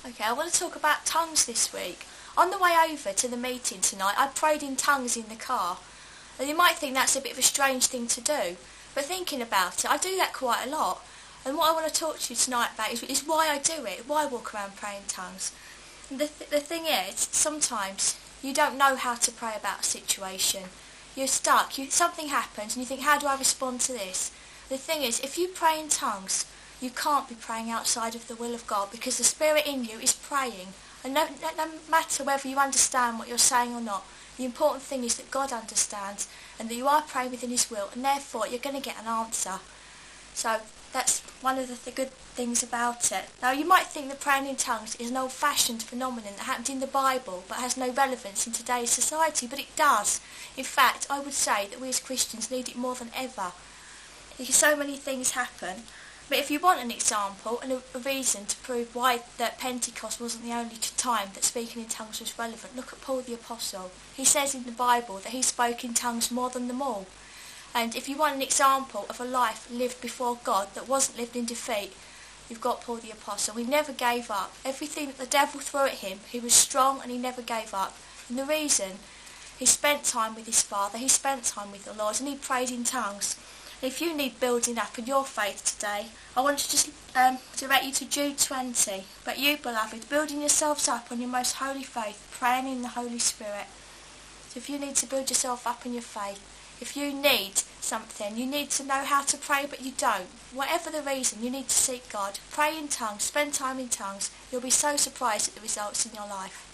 Okay, I want to talk about tongues this week. On the way over to the meeting tonight, I prayed in tongues in the car. And you might think that's a bit of a strange thing to do, but thinking about it, I do that quite a lot. And what I want to talk to you tonight about is why I do it, why I walk around praying in tongues. And the thing is, sometimes you don't know how to pray about a situation. You're stuck, something happens and you think, how do I respond to this? The thing is, if you pray in tongues, you can't be praying outside of the will of God, because the Spirit in you is praying. And no matter whether you understand what you're saying or not, the important thing is that God understands and that you are praying within his will, and therefore you're going to get an answer. So that's one of the good things about it. Now, you might think that praying in tongues is an old-fashioned phenomenon that happened in the Bible but has no relevance in today's society, but it does. In fact, I would say that we as Christians need it more than ever, because so many things happen. But if you want an example and a reason to prove why that Pentecost wasn't the only time that speaking in tongues was relevant, look at Paul the Apostle. He says in the Bible that he spoke in tongues more than them all. And if you want an example of a life lived before God that wasn't lived in defeat, you've got Paul the Apostle. He never gave up. Everything that the devil threw at him, he was strong and he never gave up. And the reason, he spent time with his Father, he spent time with the Lord, and he prayed in tongues. If you need building up in your faith today, I want to just direct you to Jude 20. But you, beloved, building yourselves up on your most holy faith, praying in the Holy Spirit. So if you need to build yourself up in your faith, if you need something, you need to know how to pray but you don't, whatever the reason, you need to seek God. Pray in tongues, spend time in tongues. You'll be so surprised at the results in your life.